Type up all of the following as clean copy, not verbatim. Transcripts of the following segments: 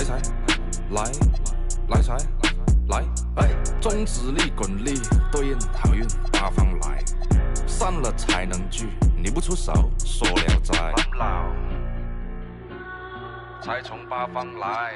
来财，来财，来，哎，中指力滚力对应好运八方来，散了才能聚，你不出手说了斋，财从八方来。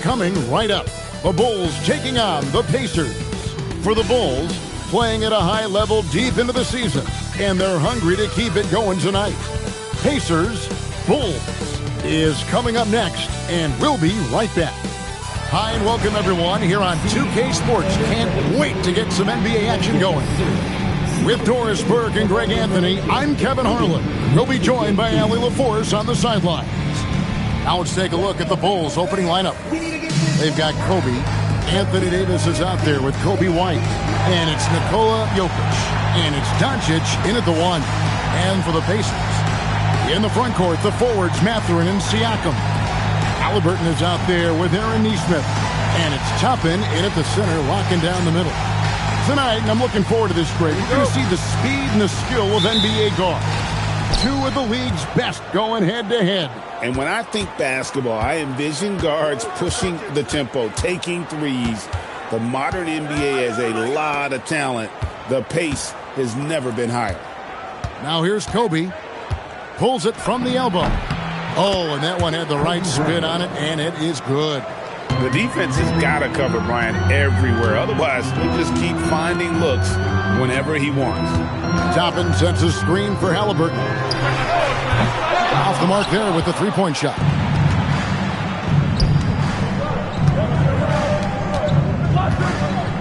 Coming right up, the Bulls taking on the Pacers. For the Bulls, playing at a high level deep into the season, and they're hungry to keep it going tonight. Pacers, Bulls is coming up next, and we'll be right back. Hi, and welcome everyone here on 2K Sports. Can't wait to get some NBA action going. With Doris Burke and Greg Anthony, I'm Kevin Harlan. We'll be joined by Allie LaForce on the sidelines. Now let's take a look at the Bulls' opening lineup. They've got Kobe. Anthony Davis is out there with Kobe White. And it's Nikola Jokic. And it's Doncic in at the one. And for the Pacers, in the front court, the forwards Mathurin and Siakam. Halliburton is out there with Aaron Nesmith. And it's Toppin in at the center, locking down the middle. Tonight, and I'm looking forward to this, Greg, you're going to see the speed and the skill of NBA guards. Two of the league's best going head-to-head. And when I think basketball, I envision guards pushing the tempo, taking threes. The modern NBA has a lot of talent. The pace has never been higher. Now here's Kobe. Pulls it from the elbow. Oh, and that one had the right spin on it, and it is good. The defense has got to cover Bryant everywhere. Otherwise, he'll just keep finding looks whenever he wants. Toppin sends a screen for Halliburton. Off the mark there with the three-point shot.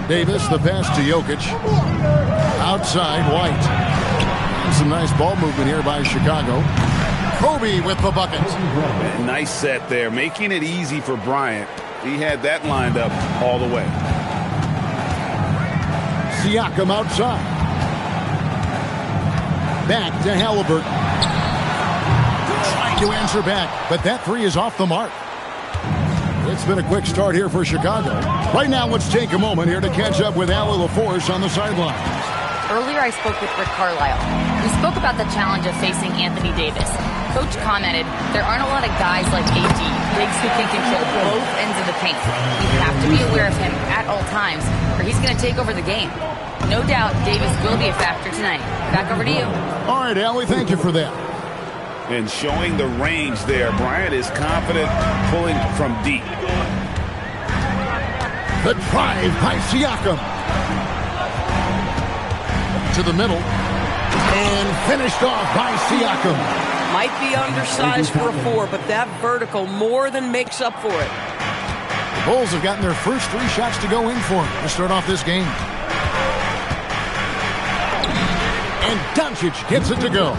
Davis, the pass to Jokic. Outside, White. Some nice ball movement here by Chicago. Kobe with the bucket. Nice set there, making it easy for Bryant. He had that lined up all the way. Siakam outside. Back to Halliburton. Trying to answer back, but that three is off the mark. It's been a quick start here for Chicago. Right now, let's take a moment here to catch up with Allie LaForce on the sidelines. Earlier, I spoke with Rick Carlisle. We spoke about the challenge of facing Anthony Davis. Coach commented, there aren't a lot of guys like AD, bigs who can control both ends of the paint. We have to be aware of him at all times, or he's going to take over the game. No doubt, Davis will be a factor tonight. Back over to you. All right, Allie, thank you for that. And showing the range there, Bryant is confident pulling from deep. The drive by Siakam. To the middle. And finished off by Siakam. Might be undersized for a four, but that vertical more than makes up for it. The Bulls have gotten their first three shots to go in for him to start off this game. And Doncic gets it to go.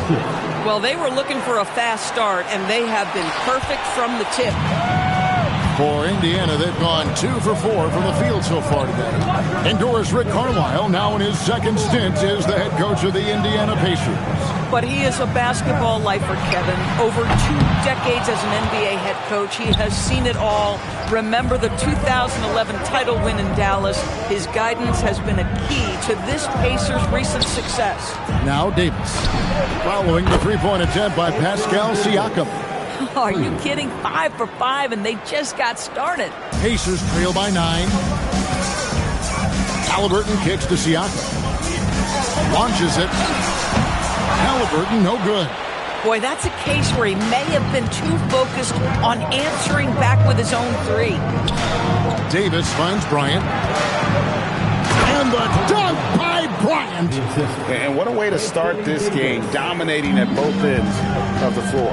Well, they were looking for a fast start, and they have been perfect from the tip. For Indiana, they've gone 2 for 4 from the field so far today. Endures Rick Carlisle, now in his second stint as the head coach of the Indiana Pacers. But he is a basketball lifer, Kevin. Over 2 decades as an NBA head coach, he has seen it all. Remember the 2011 title win in Dallas. His guidance has been a key to this Pacers' recent success. Now Davis, following the three-point attempt by Pascal Siakam. Are you kidding? 5 for 5, and they just got started. Pacers trail by 9. Halliburton kicks to Siakam. Launches it. Halliburton, no good. Boy, that's a case where he may have been too focused on answering back with his own three. Davis finds Bryant. And the dunk by Bryant. And what a way to start this game, dominating at both ends of the floor.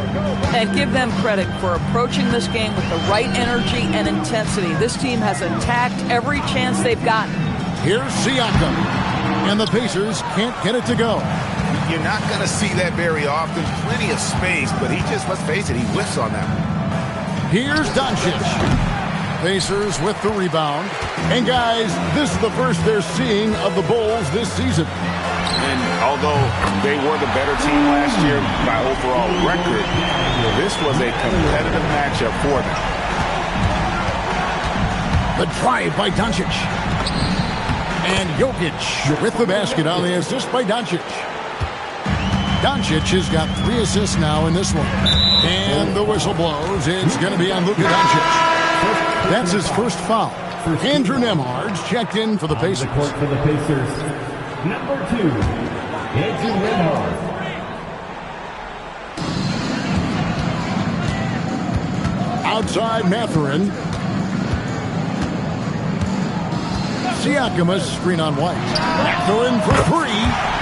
And give them credit for approaching this game with the right energy and intensity. This team has attacked every chance they've gotten. Here's Siakam. And the Pacers can't get it to go. You're not going to see that very often. Plenty of space, but he just, let's face it, he whiffs on that one. Here's Doncic. Pacers with the rebound. And guys, this is the first they're seeing of the Bulls this season. And although they were the better team last year by overall record, this was a competitive matchup for them. The drive by Doncic. And Jokic with the basket on the assist by Doncic. Doncic has got 3 assists now in this one. And the whistle blows. It's going to be on Luka Doncic. That's his first foul. Andrew Nembhard's checked in for the Pacers. Support for the Pacers. Number 2, Andrew Nembhard. Outside Mathurin. Siakam screen on White. Mathurin for 3.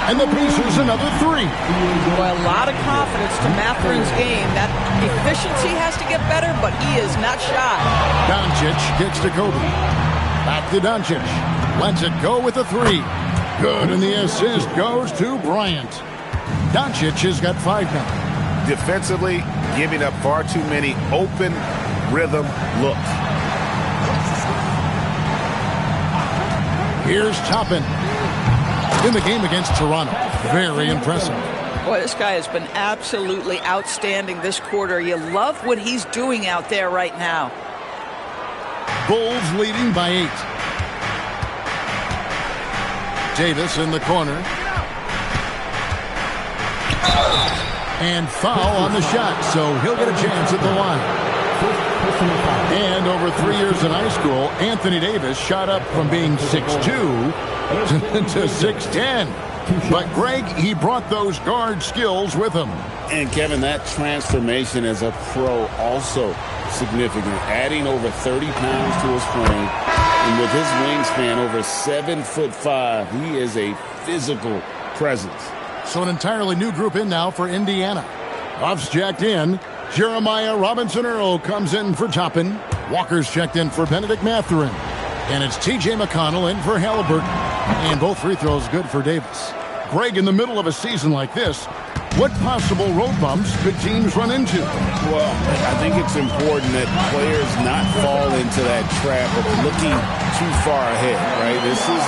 And the Pacers another 3. Boy, a lot of confidence to Mathurin's game. That efficiency has to get better, but he is not shy. Doncic gets to Kobe. Back to Doncic. Lets it go with a 3. Good, and the assist goes to Bryant. Doncic has got 5 now. Defensively, giving up far too many open rhythm looks. Here's Toppin. In the game against Toronto. Very impressive. Boy, this guy has been absolutely outstanding this quarter. You love what he's doing out there right now. Bulls leading by 8. Davis in the corner. And foul on the shot, so he'll get a chance at the line. And over 3 years in high school, Anthony Davis shot up from being 6'2" to 6'10". But Greg, he brought those guard skills with him. And Kevin, that transformation as a pro also significant. Adding over 30 pounds to his frame. And with his wingspan over 7'5", he is a physical presence. So an entirely new group in now for Indiana. Buffs jacked in. Jeremiah Robinson-Earl comes in for Toppin. Walker's checked in for Benedict Mathurin. And it's T.J. McConnell in for Halliburton. And both free throws good for Davis. Greg, in the middle of a season like this, what possible road bumps could teams run into? Well, I think it's important that players not fall into that trap of looking too far ahead, right? This is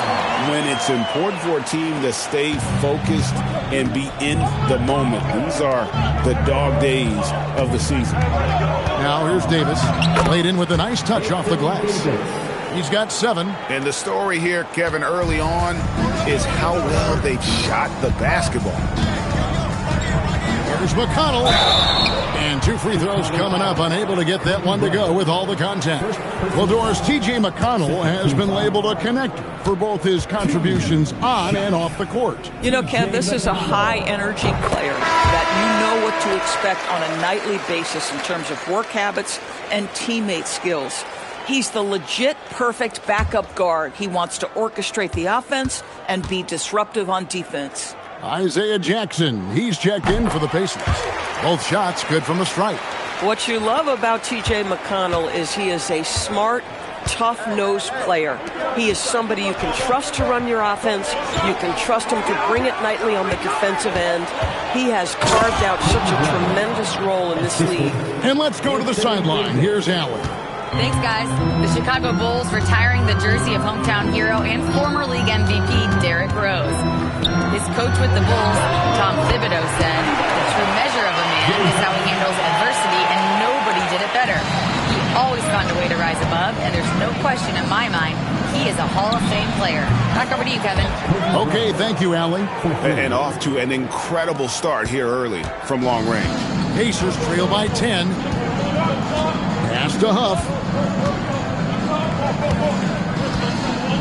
when it's important for a team to stay focused and be in the moment. These are the dog days of the season. Now here's Davis. Laid in with a nice touch off the glass. He's got 7. And the story here, Kevin, early on is how well they've shot the basketball. Here's McConnell. And 2 free throws coming up. Unable to get that one to go with all the contact. Well, Doris, T.J. McConnell has been labeled a connector for both his contributions on and off the court. You know, Ken, this is a high-energy player that you know what to expect on a nightly basis in terms of work habits and teammate skills. He's the legit perfect backup guard. He wants to orchestrate the offense and be disruptive on defense. Isaiah Jackson, he's checked in for the Pacers. Both shots good from the stripe. What you love about T.J. McConnell is he is a smart, tough-nosed player. He is somebody you can trust to run your offense. You can trust him to bring it nightly on the defensive end. He has carved out such a tremendous role in this league. And let's go to the sideline. Here's Allen. Thanks, guys. The Chicago Bulls retiring the jersey of hometown hero and former league MVP Derrick Rose. His coach with the Bulls, Tom Thibodeau, said, "The true measure of a man is how he handles adversity, and nobody did it better. He always found a way to rise above, and there's no question in my mind he is a Hall of Fame player." Back over to you, Kevin. Okay, thank you, Allen. And off to an incredible start here early from long range. Pacers trail by 10. Pass to Huff.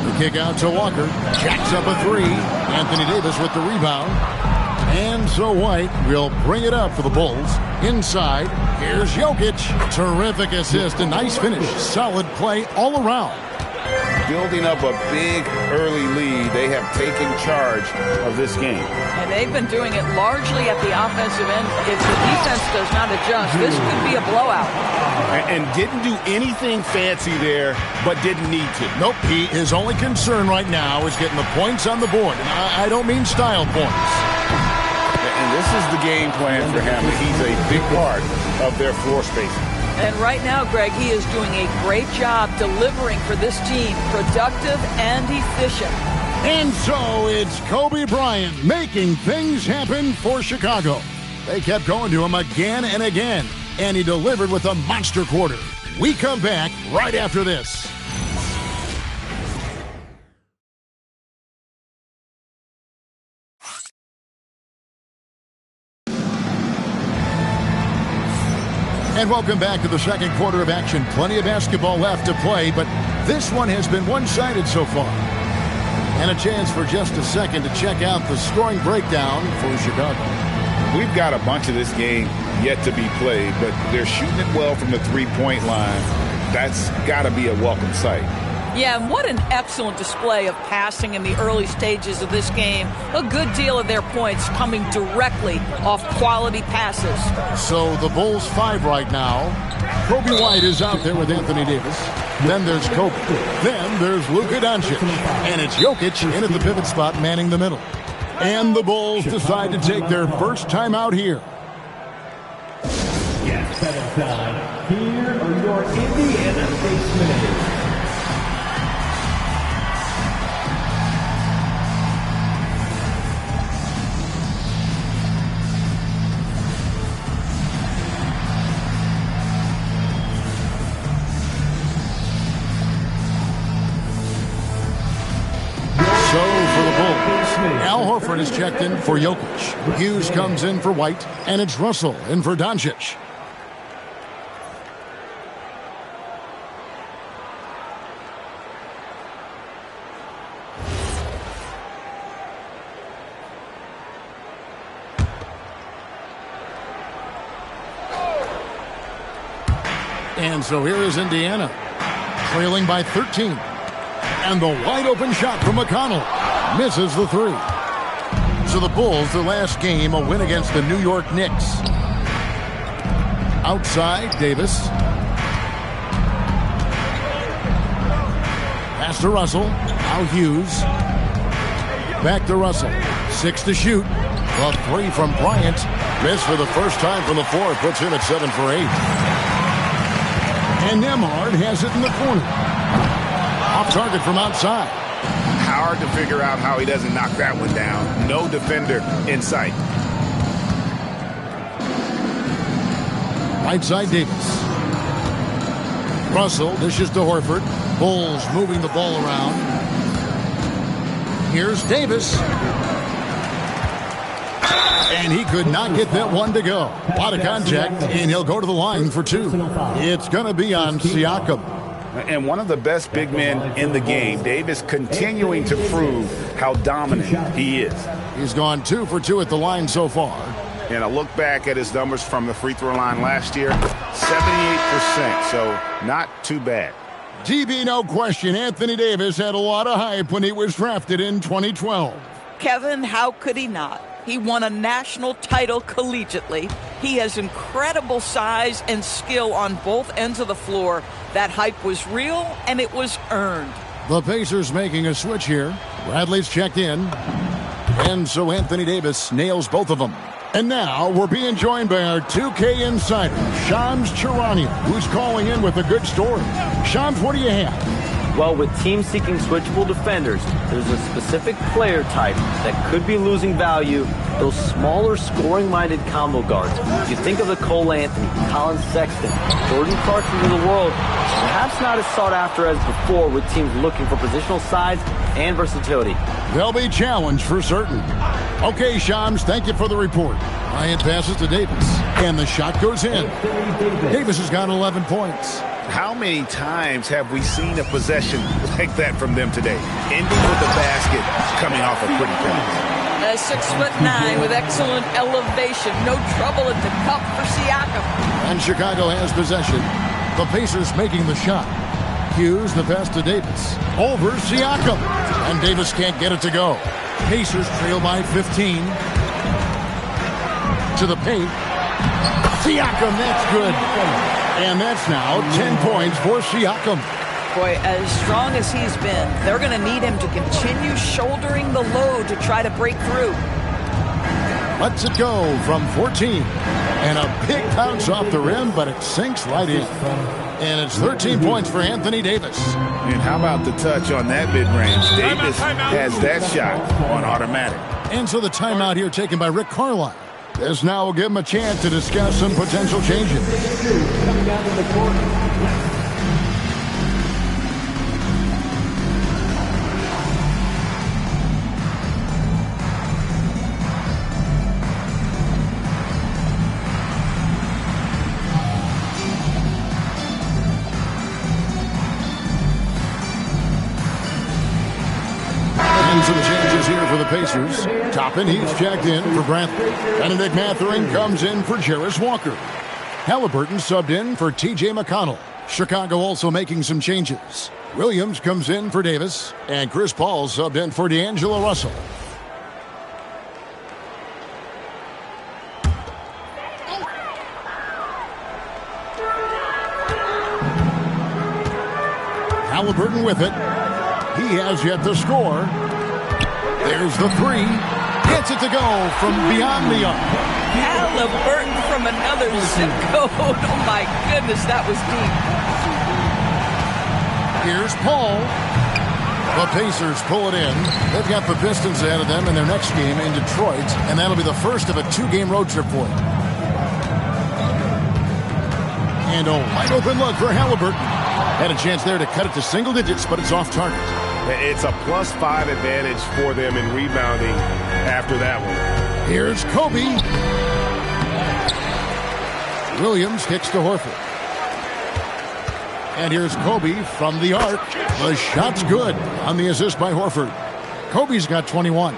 The kick out to Walker. Jacks up a 3. Anthony Davis with the rebound. And so White will bring it up for the Bulls. Inside, here's Jokic. Terrific assist, a nice finish. Solid play all around. Building up a big early lead, they have taken charge of this game. And they've been doing it largely at the offensive end. If the defense does not adjust, this could be a blowout. And didn't do anything fancy there, but didn't need to. Nope, his only concern right now is getting the points on the board. And I don't mean style points. And this is the game plan for him. He's a big part of their floor spacing. And right now, Greg, he is doing a great job delivering for this team, productive and efficient. And so it's Kobe Bryant making things happen for Chicago. They kept going to him again and again, and he delivered with a monster quarter. We come back right after this. And welcome back to the second quarter of action. Plenty of basketball left to play, but this one has been one-sided so far. And a chance for just a second to check out the scoring breakdown for Chicago. We've got a bunch of this game yet to be played, but they're shooting it well from the three-point line. That's got to be a welcome sight. Yeah, and what an excellent display of passing in the early stages of this game. A good deal of their points coming directly off quality passes. So the Bulls 5 right now. Kobe White is out there with Anthony Davis. Then there's Kobe. Then there's Luka Doncic. And it's Jokic in at the pivot spot manning the middle. And the Bulls decide to take their first time out here. Yes, 7 time. Here are your Indiana base minutes. Al Horford is checked in for Jokic. Hughes comes in for White, and it's Russell in for Doncic. And so here is Indiana, trailing by 13. And the wide-open shot from McConnell misses the three. So the Bulls, their last game, a win against the New York Knicks. Outside, Davis. Pass to Russell. Now Hughes. Back to Russell. 6 to shoot. A three from Bryant. Missed for the first time from the floor. Puts him at 7 for 8. And Nembhard has it in the corner. Off target from outside. Hard to figure out how he doesn't knock that one down. No defender in sight. Right side, Davis. Russell dishes to Horford. Bulls moving the ball around. Here's Davis. And he could not get that one to go. A lot of contact, and he'll go to the line for 2. It's going to be on Siakam. And one of the best big men in the game, Davis, continuing to prove how dominant he is. He's gone 2 for 2 at the line so far. And a look back at his numbers from the free throw line last year, 78%, so not too bad. TB, no question, Anthony Davis had a lot of hype when he was drafted in 2012. Kevin, how could he not? He won a national title collegiately. He has incredible size and skill on both ends of the floor. That hype was real, and it was earned. The Pacers making a switch here. Bradley's checked in. And so Anthony Davis nails both of them. And now we're being joined by our 2K insider, Shams Charania, who's calling in with a good story. Shams, what do you have? Well, with teams seeking switchable defenders, there's a specific player type that could be losing value, those smaller scoring-minded combo guards. You think of the Cole Anthony, Colin Sexton, Jordan Clarkson of the world, perhaps not as sought after as before with teams looking for positional size and versatility. They'll be challenged for certain. Okay, Shams, thank you for the report. Bryant passes to Davis, and the shot goes in. Davis has got 11 points. How many times have we seen a possession like that from them today? Ending with the basket, coming off a pretty pass. 6'9" with excellent elevation. No trouble at the cup for Siakam. And Chicago has possession. The Pacers making the shot. Hughes, the pass to Davis. Over Siakam. And Davis can't get it to go. Pacers trail by 15. To the paint. Siakam, that's good. And that's now 10 points for Siakam. Boy, as strong as he's been, they're going to need him to continue shouldering the load to try to break through. Lets it go from 14. And a big bounce off the rim, but it sinks right in. And it's 13 points for Anthony Davis. And how about the touch on that mid-range? Davis has that shot on automatic. And so the timeout here taken by Rick Carlisle. This now will give him a chance to discuss some potential changes. Some changes here for the Pacers. Toppin, he's checked in for Brantley. Benedict Mathurin comes in for Jarris Walker. Halliburton subbed in for T.J. McConnell. Chicago also making some changes. Williams comes in for Davis, and Chris Paul subbed in for D'Angelo Russell. Halliburton with it. He has yet to score. There's the three. Gets it to go from beyond the arc. Halliburton from another zip code. Oh, my goodness, that was deep. Here's Paul. The Pacers pull it in. They've got the Pistons ahead of them in their next game in Detroit, and that'll be the first of a two-game road trip for them. And a wide open look for Halliburton. Had a chance there to cut it to single digits, but it's off target. It's a +5 advantage for them in rebounding after that one. Here's Kobe. Williams kicks to Horford. And here's Kobe from the arc. The shot's good on the assist by Horford. Kobe's got 21.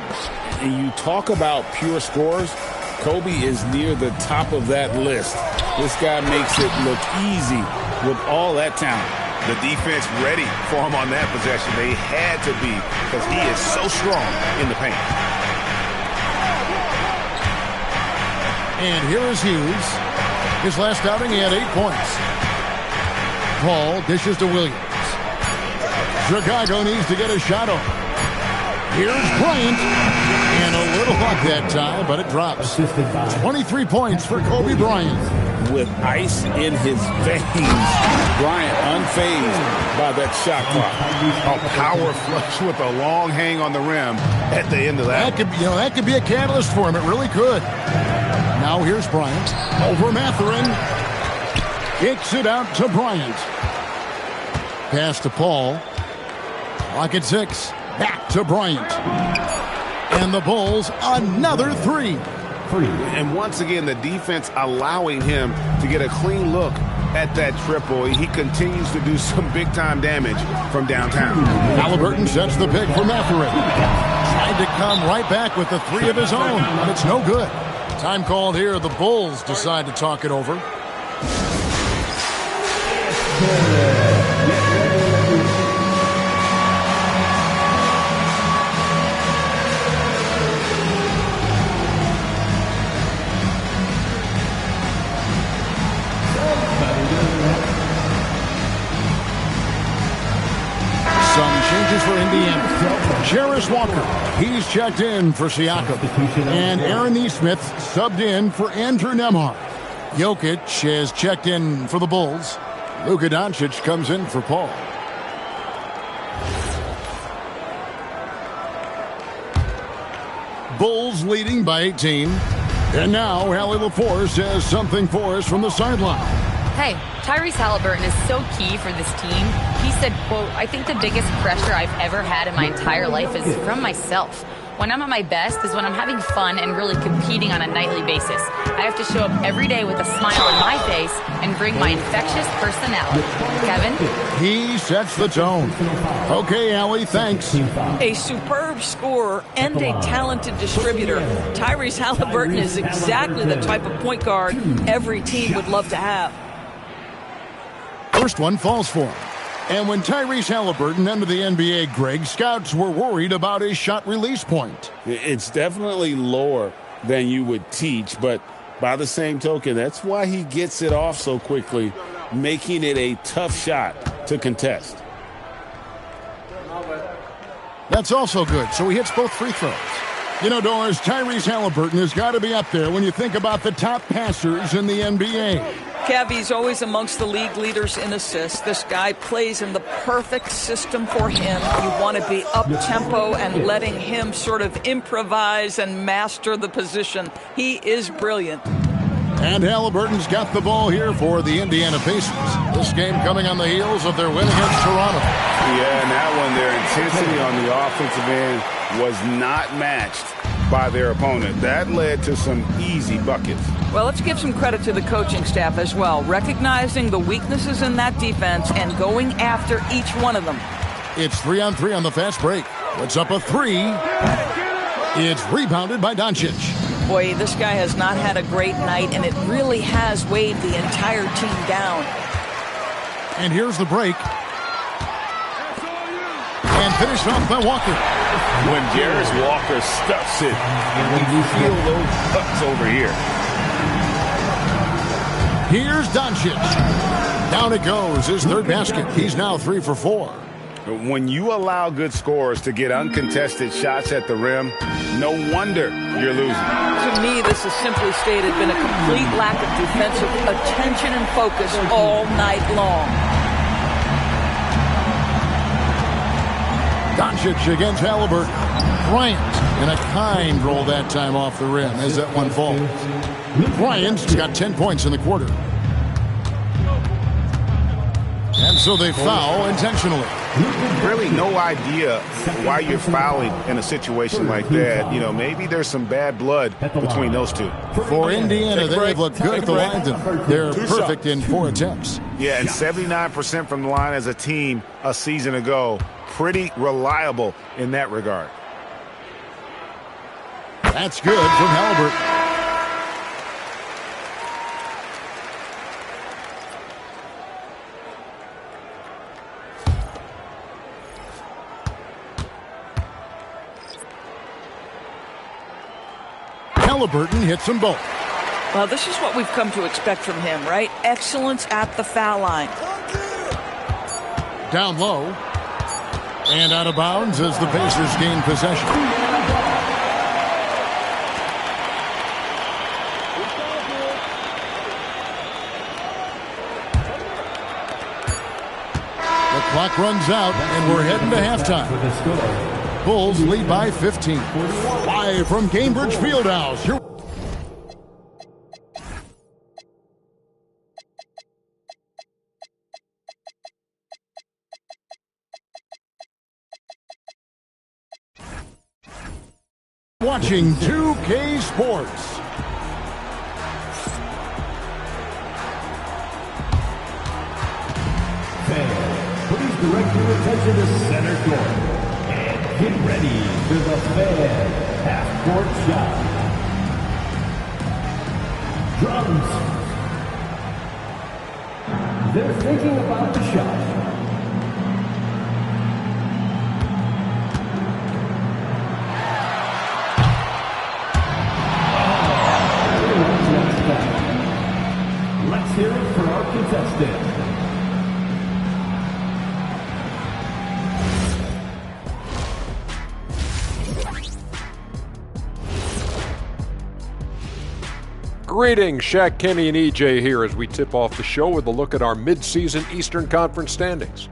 And you talk about pure scorers, Kobe is near the top of that list. This guy makes it look easy with all that talent. The defense ready for him on that possession. They had to be because he is so strong in the paint. And here is Hughes. His last outing, he had 8 points. Paul dishes to Williams. Chicago needs to get a shot off. Here's Bryant. And a little luck that time, but it drops. 23 points for Kobe Bryant. With ice in his veins, Bryant unfazed by that shot clock. A power flush with a long hang on the rim at the end of that. That could be a catalyst for him. It really could. Now here's Bryant over Mathurin. Kicks it out to Bryant. Pass to Paul. Clock at 6. Back to Bryant. And the Bulls another three. And once again, the defense allowing him to get a clean look at that triple. He continues to do some big-time damage from downtown. Halliburton sets the pick for Mathurin. Tried to come right back with the three of his own, but it's no good. Time called here. The Bulls decide to talk it over. For Indiana. Jarris Walker, he's checked in for Siakam. And Aaron Nesmith subbed in for Andrew Nembhard. Jokic has checked in for the Bulls. Luka Doncic comes in for Paul. Bulls leading by 18. And now Allie LaForce has something for us from the sideline. Hey, Tyrese Halliburton is so key for this team. He said, quote, "I think the biggest pressure I've ever had in my entire life is from myself. When I'm at my best is when I'm having fun and really competing on a nightly basis. I have to show up every day with a smile on my face and bring my infectious personality." Kevin? He sets the tone. Okay, Allie, thanks. A superb scorer and a talented distributor. Tyrese Halliburton is exactly the type of point guard every team would love to have. First one falls for him. And when Tyrese Halliburton entered the NBA, Greg, scouts were worried about his shot release point. It's definitely lower than you would teach, but by the same token, that's why he gets it off so quickly, making it a tough shot to contest. That's also good, so he hits both free throws. You know, Doris, Tyrese Halliburton has got to be up there when you think about the top passers in the NBA. Kevy's always amongst the league leaders in assists. This guy plays in the perfect system for him. You want to be up-tempo and letting him sort of improvise and master the position. He is brilliant. And Halliburton's got the ball here for the Indiana Pacers. This game coming on the heels of their win against Toronto. Yeah, and that one, their intensity on the offensive end was not matched by their opponent. That led to some easy buckets. Well, let's give some credit to the coaching staff as well, recognizing the weaknesses in that defense and going after each one of them. It's 3-on-3 on the fast break. Puts up a three. It's rebounded by Doncic. Boy, this guy has not had a great night, and it really has weighed the entire team down. And here's the break. And finished off by Walker. When Jarris Walker stuffs it, you feel those cuts over here. Here's Doncic. Down it goes, his third basket. He's now 3 for 4. When you allow good scorers to get uncontested shots at the rim, no wonder you're losing. To me, this has simply stated been a complete lack of defensive attention and focus all night long. Doncic against Halliburton. Bryant in a kind roll that time off the rim as that one falls. Bryant's got 10 points in the quarter. And so they foul intentionally. Really no idea why you're fouling in a situation like that. You know, maybe there's some bad blood between those two. For Indiana, they've looked good at the line. They're perfect in 4 attempts. Yeah, and 79% from the line as a team a season ago. Pretty reliable in that regard. That's good from Halliburton. Halliburton hits them both. Well, this is what we've come to expect from him, right? Excellence at the foul line. Down low. And out of bounds as the Pacers gain possession. The clock runs out, and we're heading to halftime. Bulls lead by 15. Live from Cambridge Fieldhouse. Watching 2K Sports. Fans, please direct your attention to center court. And get ready for the fan half-court shot. Drums. They're thinking about the shot. Let's hear it for our contestant. Greetings, Shaq, Kenny, and EJ here as we tip off the show with a look at our mid-season Eastern Conference standings.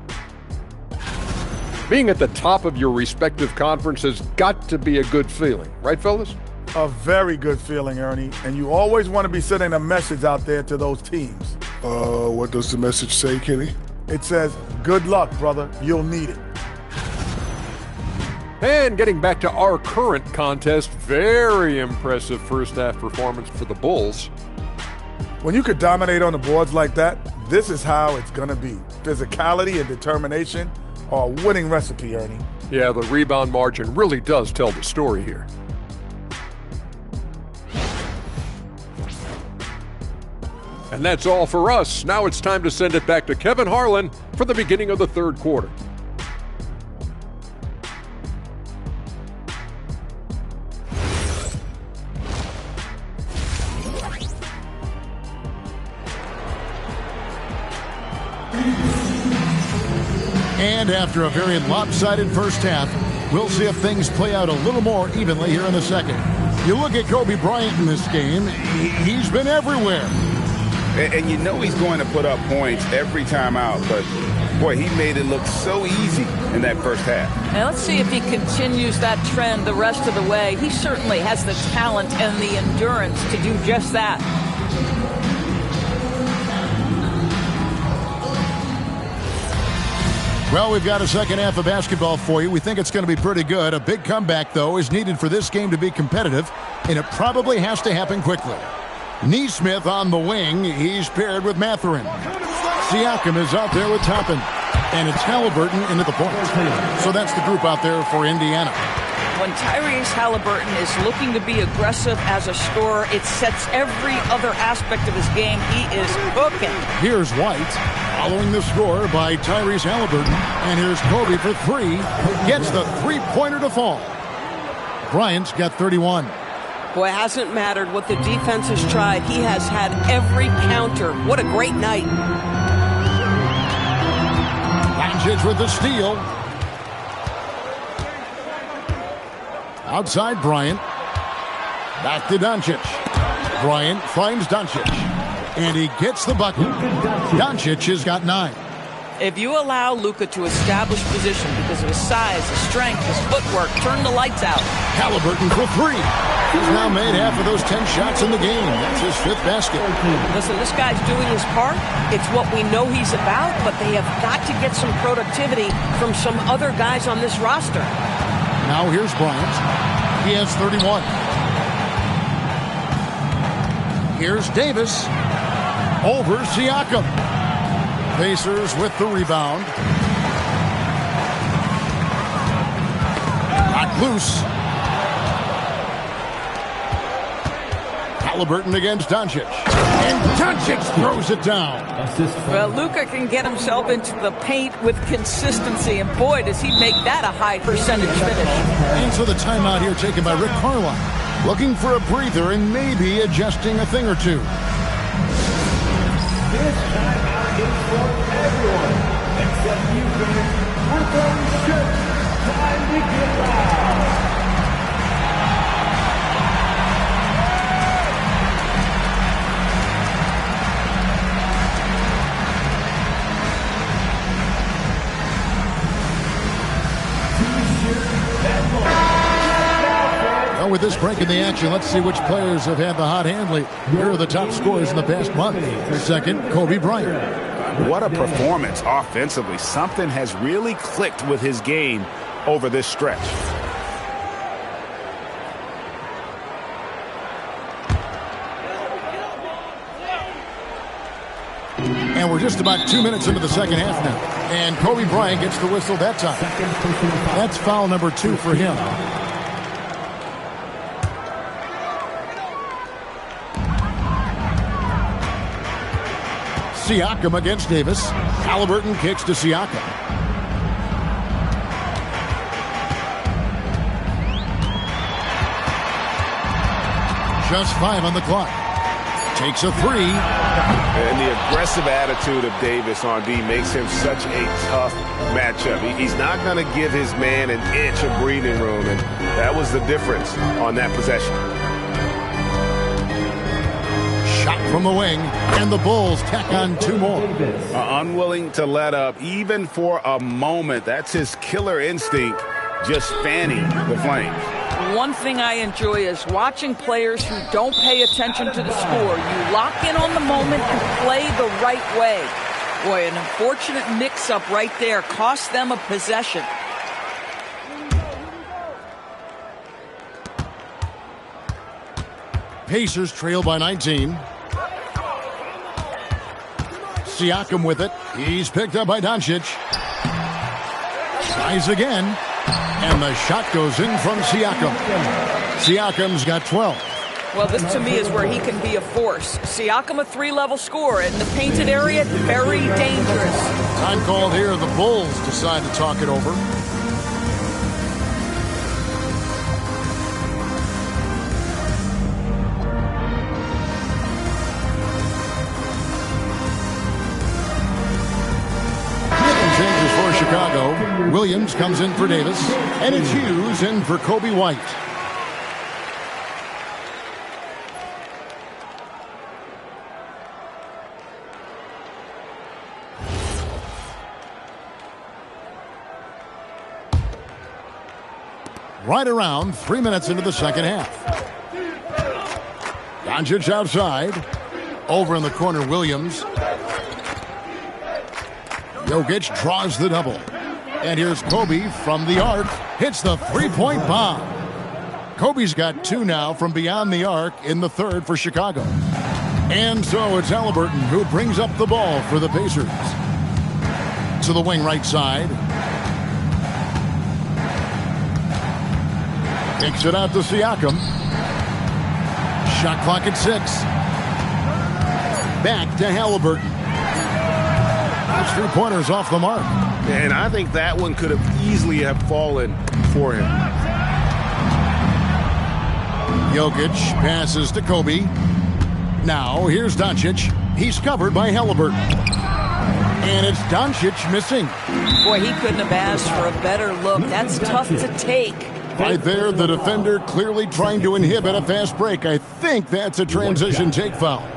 Being at the top of your respective conference has got to be a good feeling, right, fellas? A very good feeling, Ernie, and you always want to be sending a message out there to those teams. What does the message say, Kenny? It says, good luck, brother. You'll need it. And getting back to our current contest, very impressive first-half performance for the Bulls. When you could dominate on the boards like that, this is how it's going to be. Physicality and determination are a winning recipe, Ernie. Yeah, the rebound margin really does tell the story here. And that's all for us. Now it's time to send it back to Kevin Harlan for the beginning of the third quarter. And after a very lopsided first half, We'll see if things play out a little more evenly here in a second. You look at Kobe Bryant in this game, he's been everywhere. And you know he's going to put up points every time out, but boy, he made it look so easy in that first half. Now let's see if he continues that trend the rest of the way. He certainly has the talent and the endurance to do just that. Well, we've got a second half of basketball for you. We think it's going to be pretty good. A big comeback, though, is needed for this game to be competitive, and it probably has to happen quickly. Neesmith on the wing. He's paired with Mathurin. Siakam is out there with Toppin. And it's Halliburton into the point. So that's the group out there for Indiana. When Tyrese Halliburton is looking to be aggressive as a scorer, it sets every other aspect of his game. He is cooking. Here's White following the score by Tyrese Halliburton. And here's Kobe for three. Gets the three-pointer to fall. Bryant's got 31. Boy, it hasn't mattered what the defense has tried. He has had every counter. What a great night. Doncic with the steal. Outside Bryant. Back to Doncic. Bryant finds Doncic. And he gets the bucket. Doncic has got 9. If you allow Luka to establish position because of his size, his strength, his footwork, turn the lights out. Halliburton for 3. He's now made half of those 10 shots in the game. That's his 5th basket. Listen, this guy's doing his part. It's what we know he's about, but they have got to get some productivity from some other guys on this roster. Now here's Bryant. He has 31. Here's Davis over Siakam. Pacers with the rebound. Not loose. Halliburton against Doncic. And Doncic throws it down. Well, Luka can get himself into the paint with consistency, and boy, does he make that a high percentage finish. And so the timeout here taken by Rick Carlisle. Looking for a breather and maybe adjusting a thing or two. This timeout is for everyone except you fans. Work on your shirt. Time to get loud. Well, with this break in the action, let's see which players have had the hot hand lately. Here are the top scorers in the past month. Second, Kobe Bryant. What a performance offensively. Something has really clicked with his game over this stretch. And we're just about 2 minutes into the second half now. And Kobe Bryant gets the whistle that time. That's foul number 2 for him. Siakam against Davis. Halliburton kicks to Siakam. Just 5 on the clock. Takes a 3. And the aggressive attitude of Davis on D makes him such a tough matchup. He's not going to give his man an inch of breathing room, and that was the difference on that possession. Shot from the wing, and the Bulls tack on 2 more. Unwilling to let up, even for a moment. That's his killer instinct, just fanning the flames. One thing I enjoy is watching players who don't pay attention to the score. You lock in on the moment and play the right way. Boy, an unfortunate mix-up right there cost them a possession. Pacers trail by 19. Siakam with it. He's picked up by Doncic. Tries again. And the shot goes in from Siakam. Siakam's got 12. Well, this to me is where he can be a force. Siakam, a 3-level scorer in the painted area, very dangerous. Time called here. The Bulls decide to talk it over. Chicago. Williams comes in for Davis, and it's Hughes in for Kobe White. Right around 3 minutes into the second half. Doncic outside. Over in the corner, Williams. Jokic draws the double. And here's Kobe from the arc. Hits the three-point bomb. Kobe's got 2 now from beyond the arc in the third for Chicago. And so it's Halliburton who brings up the ball for the Pacers. To the wing right side. Takes it out to Siakam. Shot clock at 6. Back to Halliburton. His 3-pointers off the mark. And I think that one could have easily have fallen for him. Jokic passes to Kobe. Now here's Doncic. He's covered by Halliburton. And it's Doncic missing. Boy, he couldn't have asked for a better look. That's tough to take. Right there, the defender clearly trying to inhibit a fast break. I think that's a transition take foul.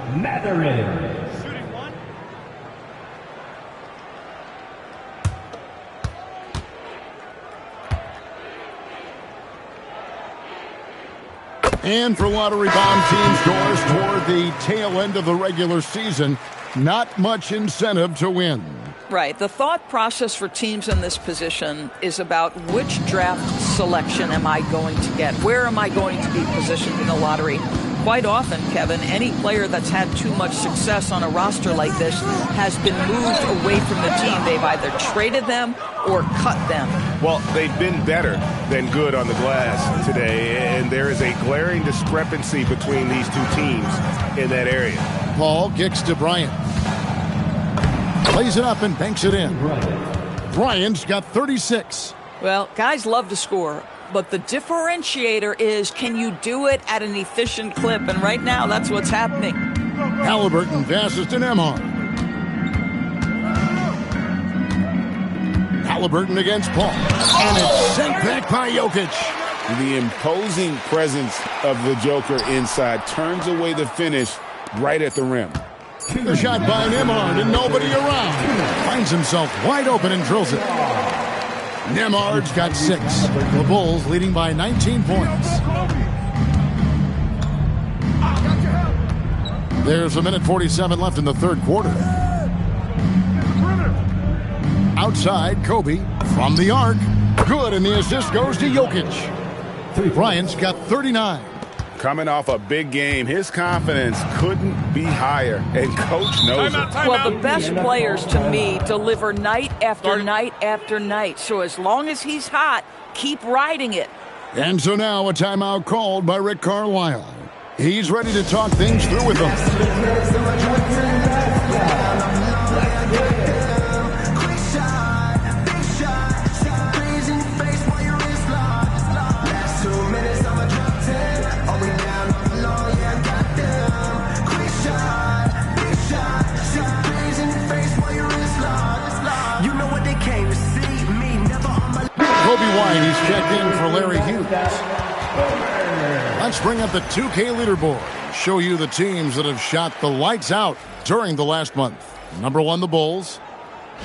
And for lottery bomb teams scores toward the tail end of the regular season, not much incentive to win. Right. The thought process for teams in this position is about which draft selection am I going to get? Where am I going to be positioned in the lottery? Quite often, Kevin, any player that's had too much success on a roster like this has been moved away from the team. They've either traded them or cut them. Well, they've been better than good on the glass today, and there is a glaring discrepancy between these two teams in that area. Paul kicks to Bryant. Plays it up and banks it in. Bryant's got 36. Well, guys love to score, but the differentiator is, can you do it at an efficient clip? And right now, that's what's happening. Halliburton passes to Nembhard. Halliburton against Paul. And it's sent back by Jokic. The imposing presence of the Joker inside turns away the finish right at the rim. The shot by Nembhard and nobody around. Finds himself wide open and drills it. Nembhard's got 6. The Bulls leading by 19 points. There's a minute 47 left in the third quarter. Outside, Kobe from the arc. Good, and the assist goes to Jokic. Bryant's got 39. Coming off a big game, his confidence couldn't be higher, and Coach knows it. Well, the best players, to me, deliver night after night after night. So as long as he's hot, keep riding it. And so now a timeout called by Rick Carlisle. He's ready to talk things through with them. Kobe White, he's checked in for Larry Hughes. Let's bring up the 2K leaderboard. Show you the teams that have shot the lights out during the last month. Number 1, the Bulls.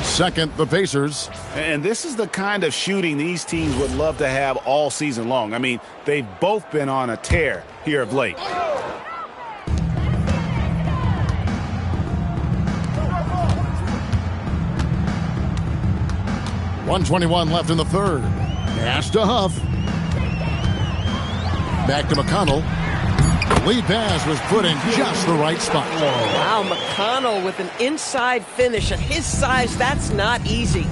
Second, the Pacers. And this is the kind of shooting these teams would love to have all season long. I mean, they've both been on a tear here of late. .121 left in the third. Pass to Huff. Back to McConnell. Lead pass was put in just the right spot. Wow, McConnell with an inside finish. At his size, that's not easy.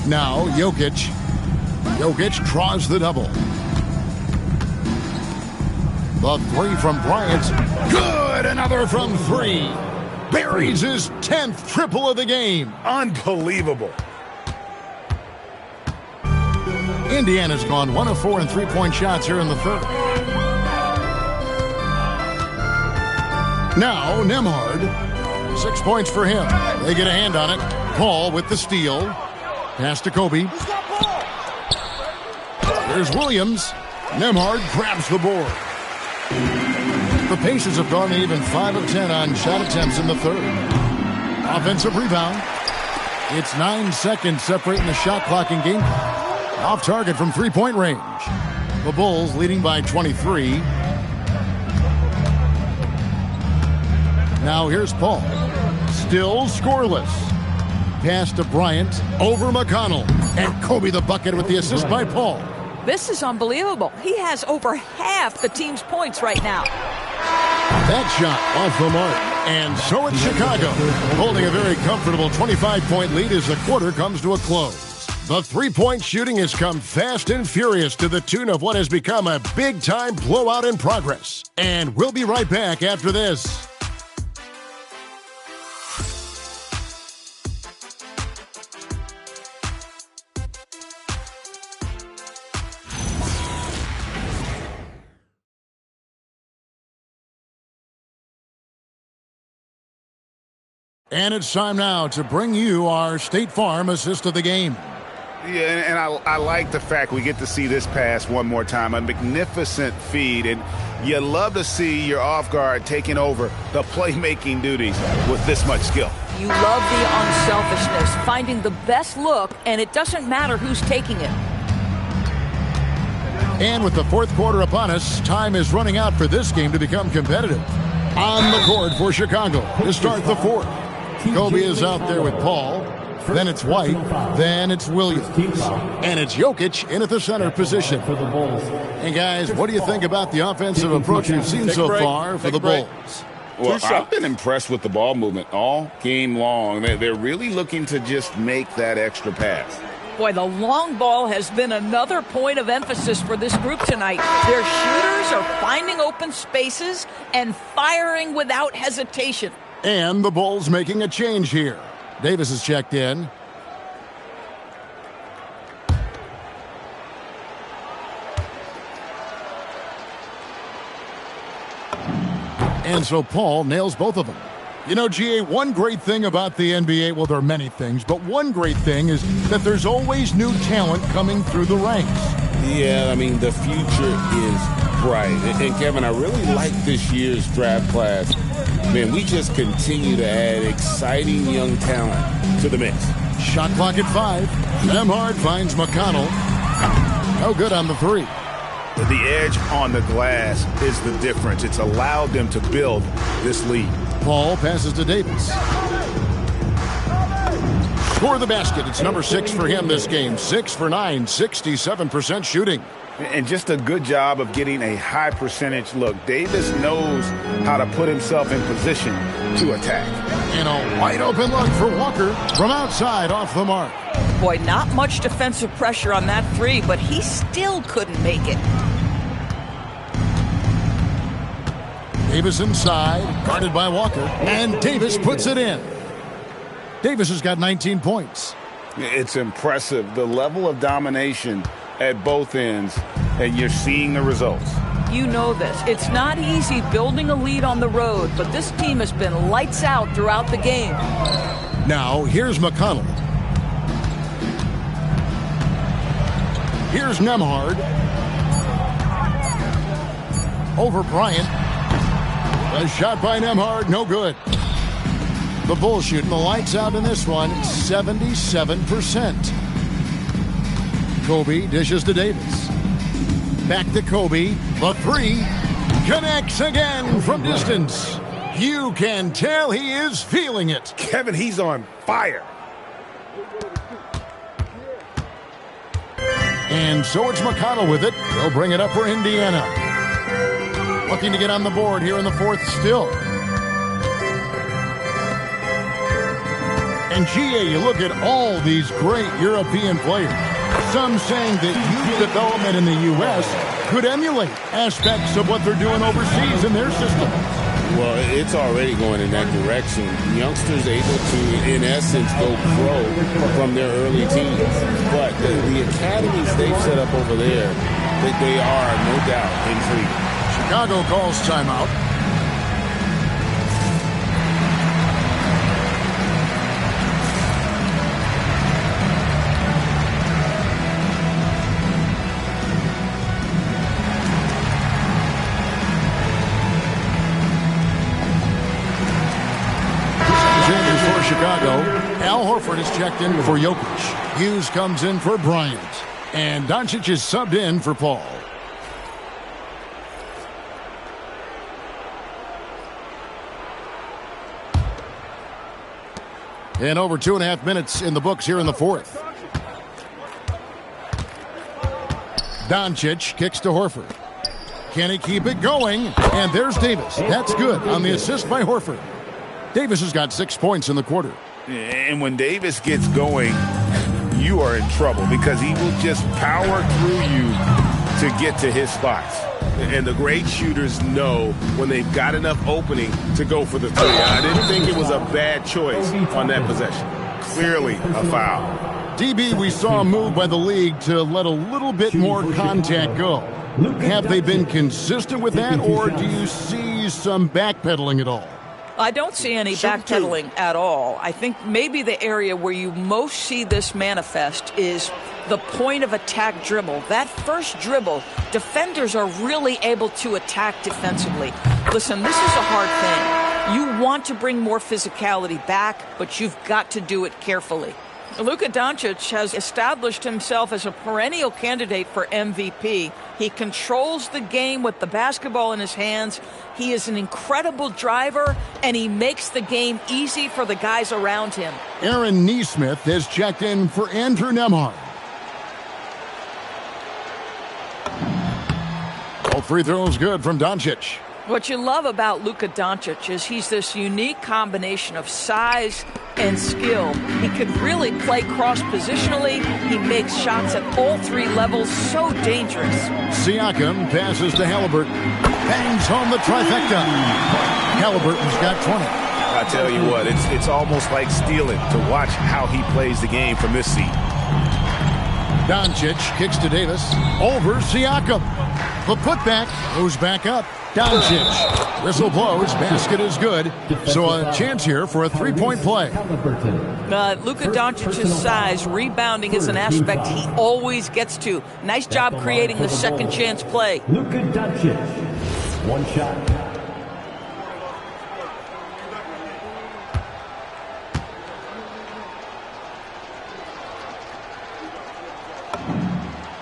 Now Jokic. Jokic draws the double. The 3 from Bryant. Good! Another from 3. Buries his 10th triple of the game. Unbelievable. Indiana's gone 1 of 4 in three-point shots here in the third. Now Nembhard. 6 points for him. They get a hand on it. Paul with the steal. Pass to Kobe. There's Williams. Nembhard grabs the board. The Pacers have gone even 5 of 10 on shot attempts in the third. Offensive rebound. It's 9 seconds separating the shot clock and game clock. Off target from three-point range. The Bulls leading by 23. Now here's Paul. Still scoreless. Pass to Bryant. Over McConnell. And Kobe the bucket with the assist by Paul. This is unbelievable. He has over half the team's points right now. That shot off the mark. And so it's Chicago, holding a very comfortable 25-point lead as the quarter comes to a close. The three-point shooting has come fast and furious to the tune of what has become a big-time blowout in progress. And we'll be right back after this. And it's time now to bring you our State Farm assist of the game. Yeah, and I like the fact we get to see this pass one more time. A magnificent feed, and you love to see your off guard taking over the playmaking duties with this much skill. You love the unselfishness, finding the best look, and it doesn't matter who's taking it. And with the fourth quarter upon us, time is running out for this game to become competitive. On the court for Chicago to start the fourth. Kobe is out there with Paul. Then it's White. Then it's Williams. And it's Jokic in at the center position. And guys, what do you think about the offensive approach you've seen so far for the Bulls? Well, I've been impressed with the ball movement all game long. They're really looking to just make that extra pass. Boy, the long ball has been another point of emphasis for this group tonight. Their shooters are finding open spaces and firing without hesitation. And the Bulls making a change here. Davis is checked in. And so Paul nails both of them. You know, GA, one great thing about the NBA, well, there are many things, but one great thing is that there's always new talent coming through the ranks. Yeah, I mean, the future is bright. And Kevin, I really like this year's draft class. Man, we just continue to add exciting young talent to the mix. Shot clock at 5. Nembhard finds McConnell. No good on the three. The edge on the glass is the difference. It's allowed them to build this lead. Paul passes to Davis. For the basket, it's number 6 for him this game. 6 for 9, 67% shooting. And just a good job of getting a high percentage look. Davis knows how to put himself in position to attack. And a wide open look for Walker from outside off the mark. Boy, not much defensive pressure on that three, but he still couldn't make it. Davis inside, guarded by Walker, and Davis puts it in. Davis has got 19 points. It's impressive, the level of domination at both ends, and you're seeing the results. You know this. It's not easy building a lead on the road, but this team has been lights out throughout the game. Now, here's McConnell. Here's Nembhard. Over Bryant. A shot by Nembhard, no good. The Bulls shooting the lights out in this one, 77%. Kobe dishes to Davis. Back to Kobe. The three connects again from distance. You can tell he is feeling it. Kevin, he's on fire. And so it's McConnell with it. They'll bring it up for Indiana. Looking to get on the board here in the fourth still. And GA, you look at all these great European players. Some saying that youth development in the U.S. could emulate aspects of what they're doing overseas in their system. Well, it's already going in that direction. Youngsters able to, in essence, go pro from their early teens. But the academies they've set up over there, they are, no doubt, intriguing. Chicago calls timeout. Al Horford is checked in for Jokic. Hughes comes in for Bryant. And Doncic is subbed in for Paul. And over 2.5 minutes in the books here in the fourth. Doncic kicks to Horford. Can he keep it going? And there's Davis. That's good on the assist by Horford. Davis has got 6 points in the quarter. And when Davis gets going, you are in trouble because he will just power through you to get to his spots. And the great shooters know when they've got enough opening to go for the three. I didn't think it was a bad choice on that possession. Clearly a foul. DB, we saw a move by the league to let a little bit more contact go. Have they been consistent with that, or do you see some backpedaling at all? I don't see any backpedaling at all. I think maybe the area where you most see this manifest is the point of attack dribble. That first dribble, defenders are really able to attack defensively. Listen, this is a hard thing. You want to bring more physicality back, but you've got to do it carefully. Luka Doncic has established himself as a perennial candidate for MVP. He controls the game with the basketball in his hands. He is an incredible driver, and he makes the game easy for the guys around him. Aaron Nesmith has checked in for Andrew Nembhard. All free throws good from Doncic. What you love about Luka Doncic is he's this unique combination of size and skill. He could really play cross-positionally. He makes shots at all three levels, so dangerous. Siakam passes to Halliburton. Bangs home the trifecta. Halliburton's got 20. I tell you what, it's almost like stealing to watch how he plays the game from this seat. Doncic kicks to Davis. Over Siakam. The putback goes back up. Doncic. Whistle blows. Basket is good. So a chance here for a three-point play. Luka Doncic's size, rebounding is an aspect he always gets to. Nice job creating the second chance play. Luka Doncic. One shot.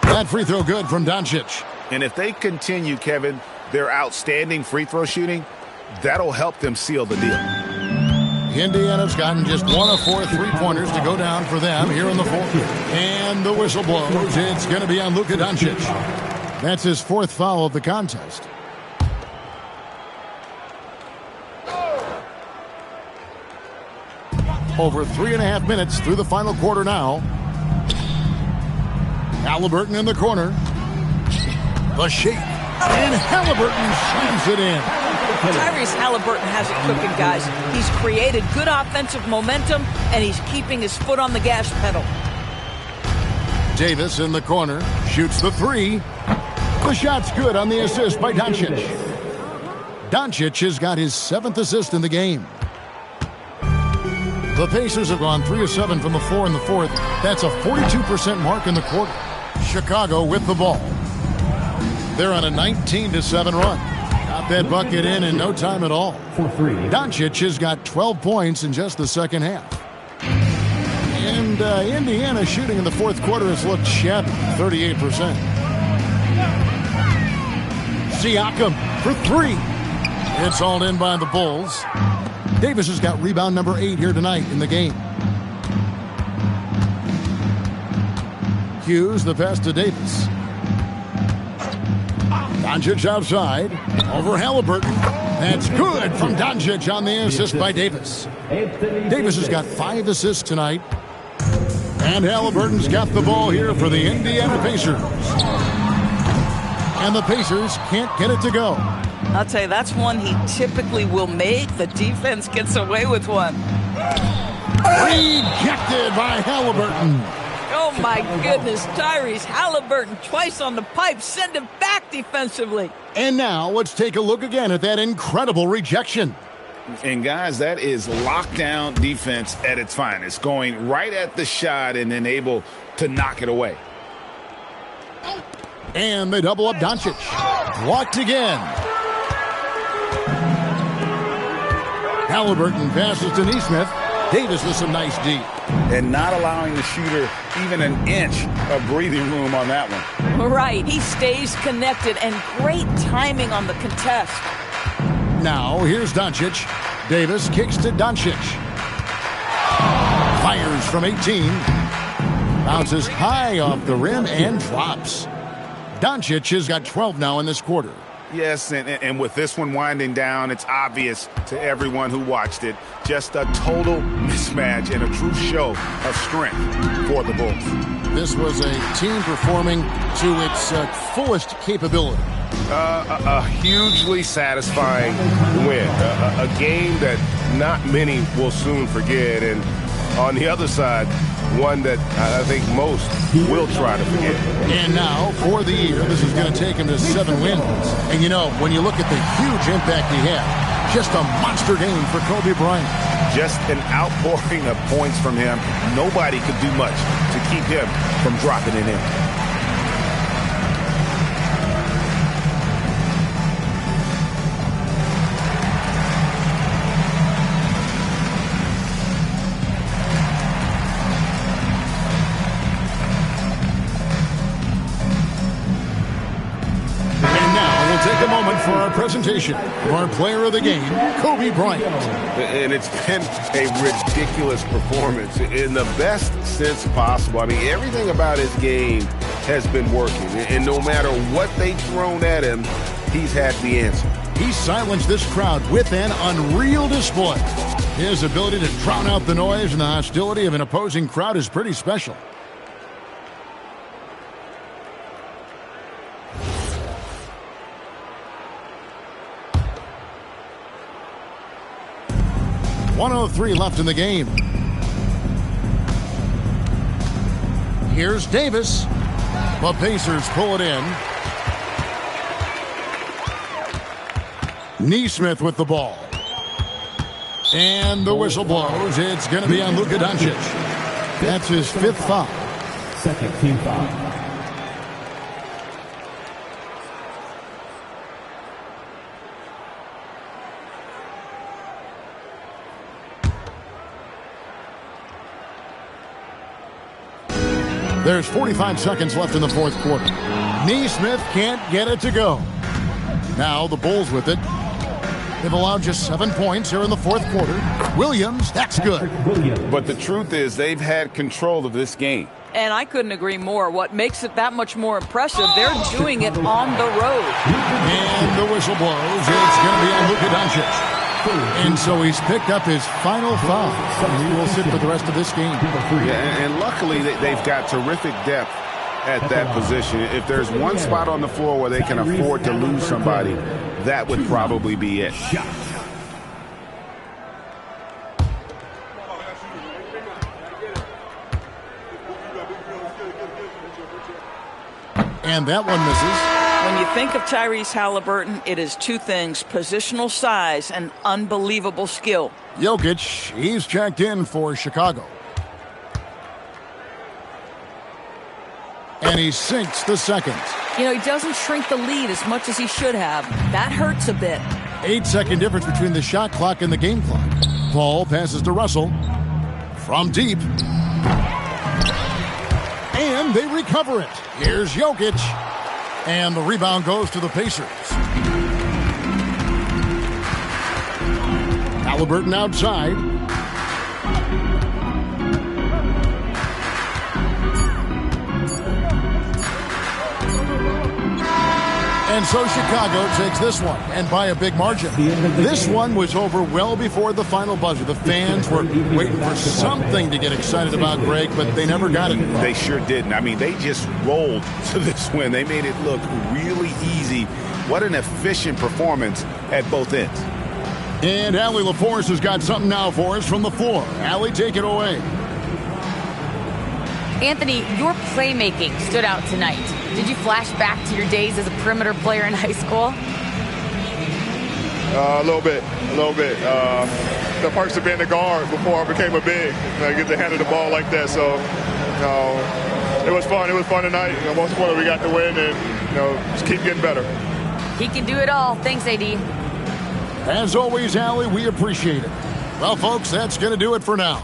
That free throw good from Doncic. And if they continue, Kevin, their outstanding free throw shooting, that'll help them seal the deal. Indiana's gotten just 1 of 4 3-pointers to go down for them here in the fourth. And the whistle blows. It's going to be on Luka Doncic. That's his 4th foul of the contest. Over 3.5 minutes through the final quarter now. Halliburton in the corner. The shake. And Halliburton shoots it in. Tyrese Halliburton has it cooking, guys. He's created good offensive momentum, and he's keeping his foot on the gas pedal. Davis in the corner. Shoots the 3. The shot's good on the assist by Doncic. Doncic has got his 7th assist in the game. The Pacers have gone 3 of 7 from the floor in the fourth. That's a 42% mark in the quarter. Chicago with the ball. They're on a 19-7 run. Got that bucket in no time at all. Doncic has got 12 points in just the second half. And Indiana shooting in the fourth quarter has looked shabby, 38%. Siakam for 3. It's hauled in by the Bulls. Davis has got rebound number 8 here tonight in the game. Hughes, the pass to Davis. Doncic outside. Over Halliburton. That's good from Doncic on the assist by Davis. Davis has got 5 assists tonight. And Halliburton's got the ball here for the Indiana Pacers. And the Pacers can't get it to go. I'll tell you, that's one he typically will make. The defense gets away with one. Rejected by Halliburton. Oh, my goodness. Tyrese Halliburton twice on the pipe. Send him back defensively. And now let's take a look again at that incredible rejection. And, guys, that is lockdown defense at its finest. Going right at the shot and then able to knock it away. And they double up Doncic. Blocked again. Halliburton passes to Nesmith. Davis with some nice D. And not allowing the shooter even an inch of breathing room on that one. Right. He stays connected, and great timing on the contest. Now, here's Doncic. Davis kicks to Doncic. Fires from 18. Bounces high off the rim and drops. Doncic has got 12 now in this quarter. Yes, and with this one winding down, it's obvious to everyone who watched it. Just a total mismatch and a true show of strength for the Bulls. This was a team performing to its fullest capability. A hugely satisfying win. A game that not many will soon forget. And on the other side, one that I think most will try to forget. And now, for the year, this is going to take him to 7 wins. And you know, when you look at the huge impact he had, just a monster game for Kobe Bryant. Just an outpouring of points from him. Nobody could do much to keep him from dropping it in. Take a moment for our presentation of our player of the game, Kobe Bryant. And it's been a ridiculous performance in the best sense possible. I mean, everything about his game has been working. And no matter what they've thrown at him, he's had the answer. He silenced this crowd with an unreal display. His ability to drown out the noise and the hostility of an opposing crowd is pretty special. .103 left in the game. Here's Davis. The Pacers pull it in. Nesmith with the ball. And the whistle blows. It's going to be on Luka Doncic. That's his 5th foul. Second team foul. There's 45 seconds left in the 4th quarter. Nesmith can't get it to go. Now the Bulls with it. They've allowed just 7 points here in the 4th quarter. Williams, that's good. But the truth is they've had control of this game. And I couldn't agree more. What makes it that much more impressive, they're doing it on the road. And the whistle blows. It's going to be on Luka Doncic. And so he's picked up his final foul. He will sit for the rest of this game. Yeah, and luckily they've got terrific depth at that position. If there's one spot on the floor where they can afford to lose somebody, that would probably be it. And that one misses. When you think of Tyrese Halliburton, it is 2 things: positional size and unbelievable skill. Jokic, he's checked in for Chicago. And he sinks the second. You know, he doesn't shrink the lead as much as he should have. That hurts a bit. 8-second difference between the shot clock and the game clock. Paul passes to Russell. From deep. And they recover it. Here's Jokic. And the rebound goes to the Pacers. Halliburton outside. And so Chicago takes this one, and by a big margin. This one was over well before the final buzzer. The fans were waiting for something to get excited about, Greg, but they never got it. They sure didn't. I mean, they just rolled to this win. They made it look really easy. What an efficient performance at both ends. And Allie LaForce has got something now for us from the floor. Allie, take it away. Anthony, your playmaking stood out tonight. Did you flash back to your days as a perimeter player in high school? A little bit. The perks of being a guard before I became a big. I get to handle the ball like that, so it was fun. It was fun tonight. Most importantly, we got the win, and just keep getting better. He can do it all. Thanks, AD. As always, Allie, we appreciate it. Well, folks, that's going to do it for now.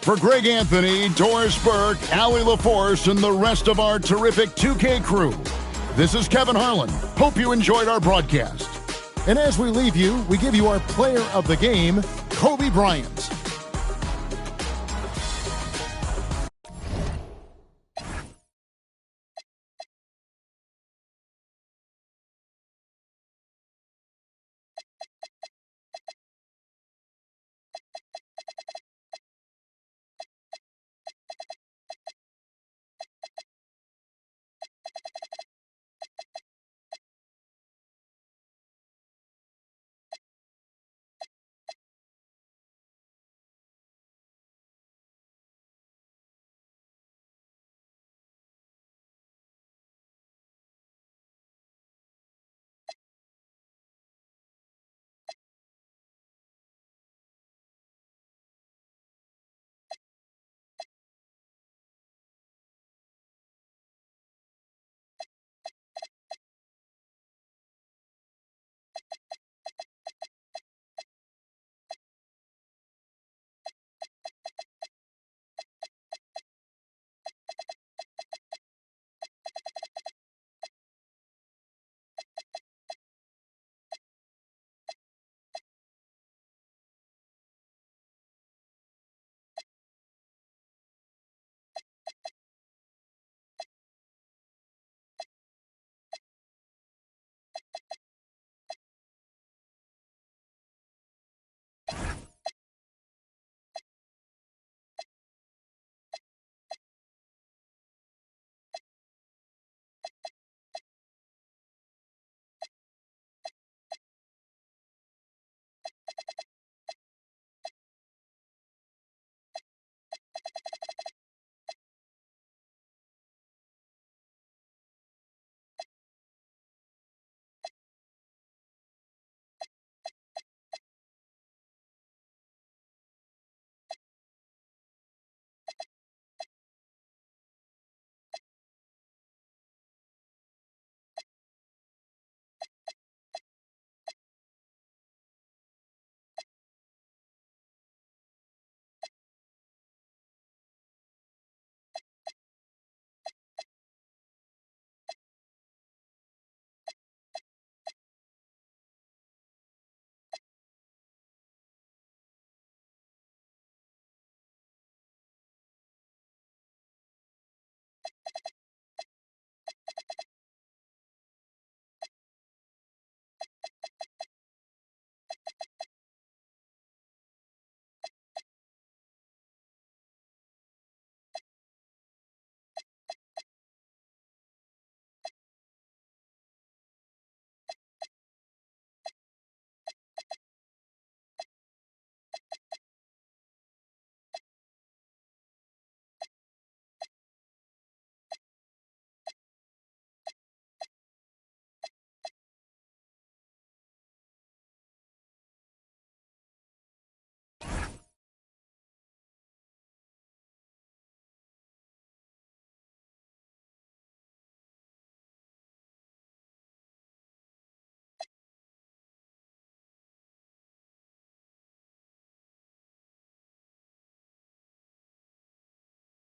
For Greg Anthony, Doris Burke, Allie LaForce, and the rest of our terrific 2K crew, this is Kevin Harlan. Hope you enjoyed our broadcast. And as we leave you, we give you our player of the game, Kobe Bryant.